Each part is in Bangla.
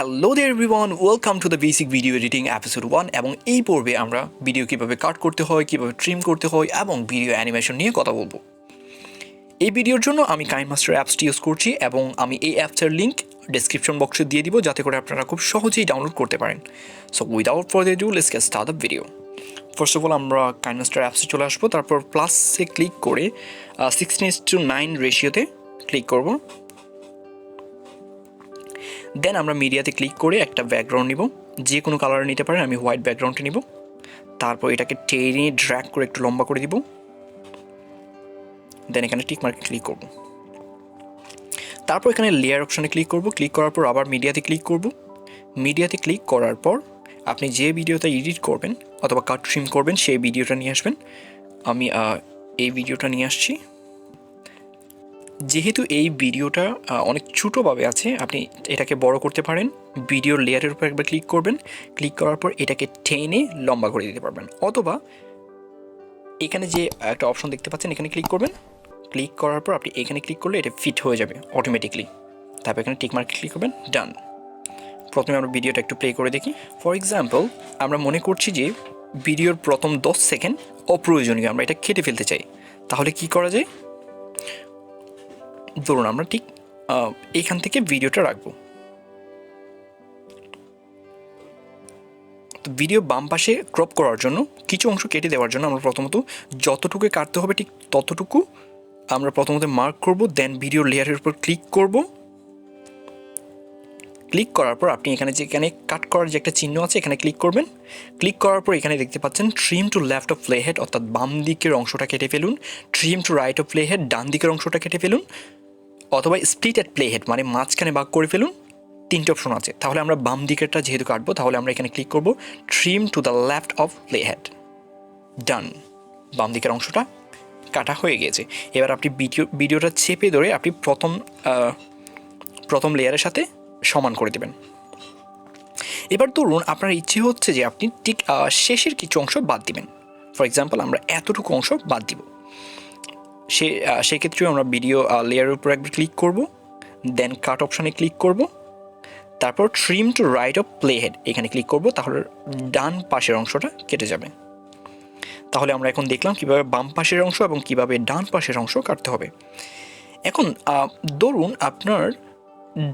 Hello there everyone, welcome to the basic video editing episode 1। এবং এই পর্বে আমরা ভিডিও কীভাবে কাট করতে হয়, কীভাবে ট্রিম করতে হয় এবং ভিডিও অ্যানিমেশন নিয়ে কথা বলবো। এই ভিডিওর জন্য আমি কাইনমাস্টার অ্যাপসটি ইউজ করছি এবং আমি এই অ্যাপসের লিঙ্ক ডিসক্রিপশন বক্সে দিয়ে দিব, যাতে করে আপনারা খুব সহজেই ডাউনলোড করতে পারেন। So without further do let's get start the video. First of all আমরা কাইনমাস্টার অ্যাপসে চলে আসবো, তারপর প্লাসে ক্লিক করে 16:9 রেশিওতে ক্লিক করব। দেন আমরা মিডিয়াতে ক্লিক করে একটা ব্যাকগ্রাউন্ড নিব, যে কোনো কালার নিতে পারেন, আমি হোয়াইট ব্যাকগ্রাউন্ডটা নিব। তারপর এটাকে টেনে ড্র্যাগ করে একটু লম্বা করে দিব। দেন এখানে টিক মার্কে ক্লিক করব। তারপর এখানে লেয়ার অপশানে ক্লিক করব। ক্লিক করার পর আবার মিডিয়াতে ক্লিক করব। মিডিয়াতে ক্লিক করার পর আপনি যে ভিডিওটা এডিট করবেন অথবা কাট ট্রিম করবেন সেই ভিডিওটা নিয়ে আসবেন। আমি এই ভিডিওটা নিয়ে আসছি। যেহেতু এই ভিডিওটা অনেক ছোটোভাবে আছে, আপনি এটাকে বড় করতে পারেন। ভিডিওর লেয়ারের উপর একবার ক্লিক করবেন। ক্লিক করার পর এটাকে টেনে লম্বা করে দিতে পারবেন, অথবা এখানে যে একটা অপশন দেখতে পাচ্ছেন এখানে ক্লিক করবেন। ক্লিক করার পর আপনি এখানে ক্লিক করলে এটা ফিট হয়ে যাবে অটোমেটিকলি। তারপর এখানে টিক মার্কে ক্লিক করবেন, ডান। প্রথমে আমরা ভিডিওটা একটু প্লে করে দেখি। ফর এক্সাম্পল, আমরা মনে করছি যে ভিডিওর প্রথম 10 সেকেন্ড অপ্রয়োজনীয়, আমরা এটা কেটে ফেলতে চাই। তাহলে কি করা যায়? ধরুন আমরা ঠিক এইখান থেকে ভিডিওটা রাখবো। তো ভিডিও বাম পাশে ক্রপ করার জন্য, কিছু অংশ কেটে দেওয়ার জন্য আমরা প্রথমত যতটুকু কাটতে হবে ঠিক ততটুকু আমরা প্রথমত মার্ক করব। দেন ভিডিও লেয়ারের উপর ক্লিক করব। ক্লিক করার পর আপনি যেখানে কাট করার যে একটা চিহ্ন আছে এখানে ক্লিক করবেন। ক্লিক করার পর এখানে দেখতে পাচ্ছেন trim to left of play head, অর্থাৎ বাম দিকের অংশটা কেটে ফেলুন। Trim to right of play head, ডান দিকের অংশটা কেটে ফেলুন। অথবা স্প্লিট অ্যাট প্লে হেড, মানে মাঝখানে ভাগ করে ফেলুন। তিনটে অপশন আছে। তাহলে আমরা বাম দিকেরটা যেহেতু কাটবো, তাহলে আমরা এখানে ক্লিক করব trim to the left of play head, ডান। বাম দিকের অংশটা কাটা হয়ে গেছে। এবার আপনি ভিডিওটা চেপে ধরে আপনি প্রথম লেয়ারের সাথে সমান করে দেবেন। এবার ধরুন আপনার ইচ্ছে হচ্ছে যে আপনি ঠিক শেষের কিছু অংশ বাদ দিবেন। ফর এক্সাম্পল, আমরা এতটুকু অংশ বাদ দিব। সেক্ষেত্রেও আমরা ভিডিও লেয়ারের উপর একবার ক্লিক করব। দেন কাট অপশানে ক্লিক করব। তারপর trim to right of play head এখানে ক্লিক করব। তাহলে ডান পাশের অংশটা কেটে যাবে। তাহলে আমরা এখন দেখলাম কীভাবে বাম পাশের অংশ এবং কীভাবে ডান পাশের অংশ কাটতে হবে। এখন ধরুন আপনার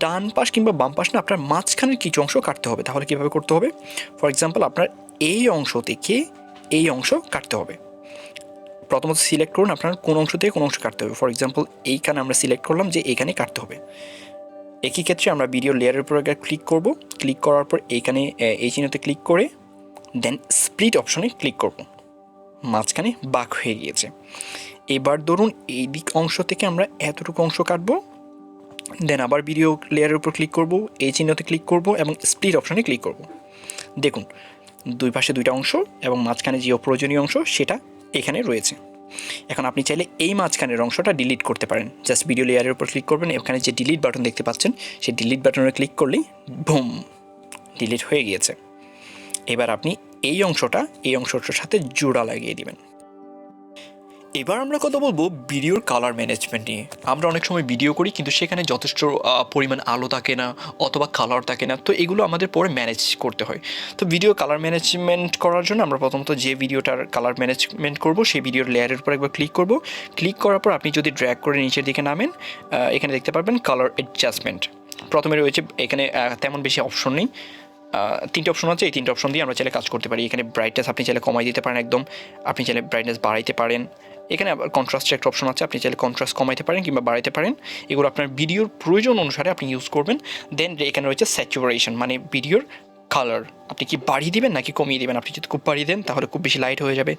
ডান পাশ কিংবা বাম পাশ না, আপনার মাঝখানের কিছু অংশ কাটতে হবে। তাহলে কীভাবে করতে হবে? ফর এক্সাম্পল, আপনার এই অংশ থেকে এই অংশ কাটতে হবে। প্রথমত সিলেক্ট করুন আপনার কোন অংশ থেকে কোন অংশ কাটতে হবে। ফর এক্সাম্পল, এইখানে আমরা সিলেক্ট করলাম যে এইখানে কাটতে হবে। একই ক্ষেত্রে আমরা ভিডিও লেয়ারের উপর ক্লিক করব। ক্লিক করার পর এইখানে এই চিহ্নতে ক্লিক করে দেন স্প্লিট অপশনে ক্লিক করব। মাঝখানে বাঁক হয়ে গিয়েছে। এবার ধরুন এই দিক অংশ থেকে আমরা এতটুকু অংশ কাটবো। দেন আবার ভিডিও লেয়ারের উপর ক্লিক করব, এই চিহ্নতে ক্লিক করব এবং স্প্লিট অপশনে ক্লিক করব। দেখুন দুই পাশে দুইটা অংশ এবং মাঝখানে যে অপ্রয়োজনীয় অংশ সেটা এখানে রয়েছে। এখন আপনি চাইলে এই মাঝখানের অংশটা ডিলিট করতে পারেন। জাস্ট ভিডিও লেয়ারের উপর ক্লিক করবেন, এখানে যে ডিলিট বাটন দেখতে পাচ্ছেন সেই ডিলিট বাটনে ক্লিক করলেই বুম, ডিলিট হয়ে গিয়েছে। এবার আপনি এই অংশটার সাথে জোড়া লাগিয়ে দিবেন। এবার আমরা কথা বলবো ভিডিওর কালার ম্যানেজমেন্ট নিয়ে। আমরা অনেক সময় ভিডিও করি কিন্তু সেখানে যথেষ্ট পরিমাণ আলো থাকে না অথবা কালার থাকে না, তো এগুলো আমাদের পরে ম্যানেজ করতে হয়। তো ভিডিও কালার ম্যানেজমেন্ট করার জন্য আমরা প্রথমত যে ভিডিওটার কালার ম্যানেজমেন্ট করব সেই ভিডিওর লেয়ারের উপর একবার ক্লিক করব। ক্লিক করার পর আপনি যদি ড্র্যাগ করে নিচের দিকে নামেন, এখানে দেখতে পারবেন কালার অ্যাডজাস্টমেন্ট। প্রথমে রয়েছে, এখানে তেমন বেশি অপশন নেই, তিনটে অপশন আছে। এই তিনটে অপশন দিয়ে আমরা চাইলে কাজ করতে পারি। এখানে ব্রাইটনেস আপনি চাইলে কমাই দিতে পারেন একদম, আপনি চাইলে ব্রাইটনেস বাড়াইতে পারেন। এখানে আবার কন্ট্রাস্টের একটা অপশন আছে, আপনি চাইলে কন্ট্রাস্ট কমাইতে পারেন কিংবা বাড়াইতে পারেন। এগুলো আপনার ভিডিওর প্রয়োজন অনুসারে আপনি ইউজ করবেন। দেন এখানে রয়েছে স্যাচুরেশন, মানে ভিডিওর কালার আপনি কি বাড়িয়ে দিবেন নাকি কমিয়ে দিবেন। আপনি যদি খুব বাড়িয়ে দেন তাহলে খুব বেশি লাইট হয়ে যাবে,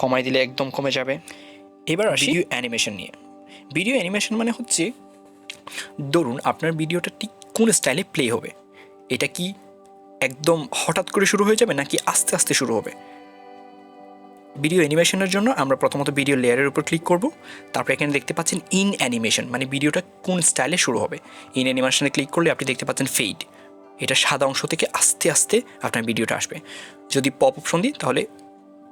কমাই দিলে একদম কমে যাবে। এবার আসি ভিডিও অ্যানিমেশন নিয়ে। ভিডিও অ্যানিমেশন মানে হচ্ছে, ধরুন আপনার ভিডিওটা ঠিক কোন স্টাইলে প্লে হবে। এটা কি একদম হঠাৎ করে শুরু হয়ে যাবে নাকি আস্তে আস্তে শুরু হবে? ভিডিও অ্যানিমেশনের জন্য আমরা প্রথমত ভিডিও লেয়ারের উপর ক্লিক করব। তারপর এখানে দেখতে পাচ্ছেন ইন অ্যানিমেশন, মানে ভিডিওটা কোন স্টাইলে শুরু হবে। ইন অ্যানিমেশনে ক্লিক করলে আপনি দেখতে পাচ্ছেন ফেড, এটা সাদা অংশ থেকে আস্তে আস্তে আপনার ভিডিওটা আসবে। যদি পপ অপশন দিই তাহলে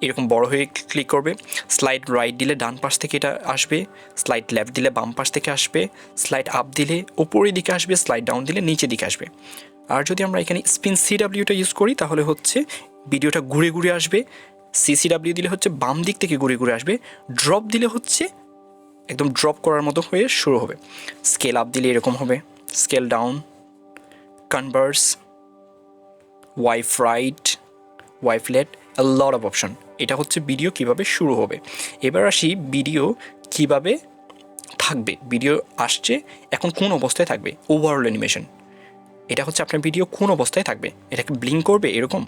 এরকম বড় হয়ে ক্লিক করবে। স্লাইড রাইট দিলে ডান পাশ থেকে এটা আসবে, স্লাইড লেফট দিলে বাম পাশ থেকে আসবে, স্লাইড আপ দিলে উপরের দিকে আসবে, স্লাইড ডাউন দিলে নিচের দিকে আসবে। আর যদি আমরা এখানে স্পিন সিডাব্লিউটা ইউজ করি তাহলে হচ্ছে ভিডিওটা ঘুরে ঘুরে আসবে। সিসিডাব্লিউ দিলে হচ্ছে বাম দিক থেকে ঘুরে ঘুরে আসবে। ড্রপ দিলে হচ্ছে একদম ড্রপ করার মতো হয়ে শুরু হবে। স্কেল আপ দিলে এরকম হবে, scale down, converse, wipe right, wipe left, a lot of option. এটা হচ্ছে ভিডিও কিভাবে শুরু হবে। এবার আসি ভিডিও কিভাবে থাকবে। ভিডিও আসছে, এখন কোন অবস্থায় থাকবে, ওভারঅল অ্যানিমেশন। এটা হচ্ছে আপনার ভিডিও কোন অবস্থায় থাকবে, এটা কি ব্লিঙ্ক করবে এরকম,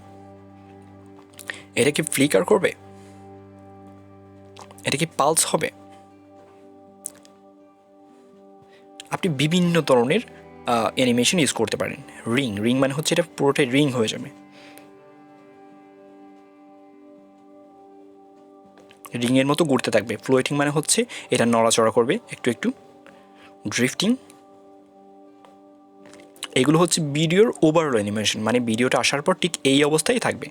এটা কি ফ্লিকার করবে, এটা কি পালস হবে। আপনি বিভিন্ন ধরনের অ্যানিমেশন ইউজ করতে পারেন। রিং মানে হচ্ছে এটা পুরোটাই রিং হয়ে যাবে। রিংয়ের মতো ঘুরতে থাকবে। ফ্লোটিং মানে হচ্ছে এটা নড়াচড়া করবে একটু একটু। ড্রিফটিং, এগুলো হচ্ছে ভিডিওর ওভারঅল অ্যানিমেশন, মানে ভিডিওটা আসার পর ঠিক এই অবস্থায় থাকবে।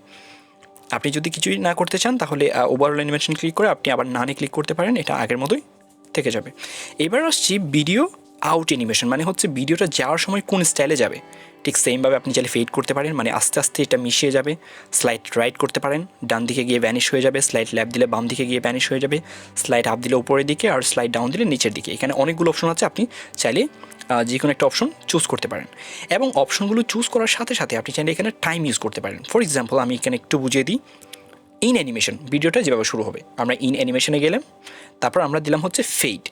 আপনি যদি কিছুই না করতে চান তাহলে ওভারঅল অ্যানিমেশন ক্লিক করে আপনি আবার নানে ক্লিক করতে পারেন, এটা আগের মতোই থেকে যাবে। এবার আসছি ভিডিও আউট অ্যানিমেশন, মানে হচ্ছে ভিডিওটা যাওয়ার সময় কোন স্টাইলে যাবে। ঠিক সেমভাবে আপনি চাইলে ফেড করতে পারেন, মানে আস্তে আস্তে এটা মিশিয়ে যাবে। স্লাইড রাইট করতে পারেন, ডান দিকে গিয়ে ভ্যানিশ হয়ে যাবে। স্লাইড লেফট দিলে বাম দিকে গিয়ে ভ্যানিশ হয়ে যাবে। স্লাইড আপ দিলে উপরের দিকে, আর স্লাইড ডাউন দিলে নিচের দিকে। এখানে অনেকগুলো অপশন আছে, আপনি চাইলে যে কোনো একটা অপশন চুজ করতে পারেন। এবং অপশনগুলো চুজ করার সাথে সাথে আপনি চাইলে এখানে টাইম ইউজ করতে পারেন। ফর এক্সাম্পল আমি এখানে একটু বুঝিয়ে দিই। ইন অ্যানিমেশন, ভিডিওটা যেভাবে শুরু হবে, আমরা ইন অ্যানিমেশনে গেলাম, তারপর আমরা দিলাম হচ্ছে ফেড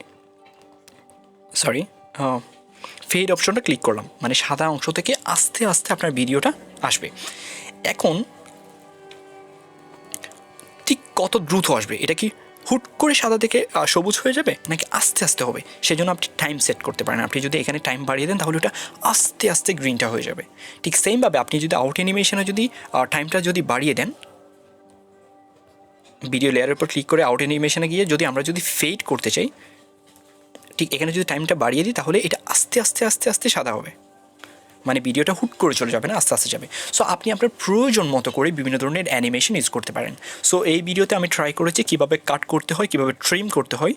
অপশনটা ক্লিক করলাম, মানে সাদা অংশ থেকে আস্তে আস্তে আপনার ভিডিওটা আসবে। এখন ঠিক কত দ্রুত আসবে, এটা কি হুট করে সাদা থেকে সবুজ হয়ে যাবে নাকি আস্তে আস্তে হবে, সেজন্য আপনি টাইম সেট করতে পারেন। আপনি যদি এখানে টাইম বাড়িয়ে দেন তাহলে ওটা আস্তে আস্তে গ্রিনটা হয়ে যাবে। ঠিক সেমভাবে আপনি যদি আউট অ্যানিমেশনে যদি টাইমটা যদি বাড়িয়ে দেন, ভিডিও লেয়ারের উপর ক্লিক করে আউট অ্যানিমেশনে গিয়ে যদি আমরা যদি ফেড করতে চাই, ঠিক এখানে যদি টাইমটা বাড়িয়ে দিই তাহলে এটা আস্তে আস্তে আস্তে আস্তে সাদা হবে, মানে ভিডিওটা হুট করে চলে যাবে না, আস্তে আস্তে যাবে। সো আপনি আপনার প্রয়োজন মতো করে বিভিন্ন ধরনের অ্যানিমেশন ইউজ করতে পারেন। সো এই ভিডিওতে আমি ট্রাই করেছি কীভাবে কাট করতে হয়, কীভাবে ট্রিম করতে হয়,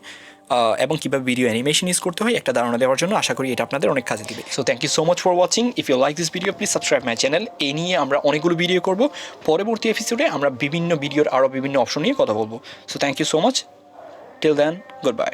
এবং কীভাবে ভিডিও অ্যানিমেশন ইউজ করতে হয় একটা ধারণা দেওয়ার জন্য। আশা করি এটা আপনাদের অনেক কাজে দিবে। So thank you so much for watching. If you like this video please subscribe my channel. এই নিয়ে আমরা অনেকগুলো ভিডিও করব। পরবর্তী এপিসোডে আমরা বিভিন্ন ভিডিওর আরও বিভিন্ন অপশন নিয়ে কথা বলবো। So thank you so much. Till then, good by.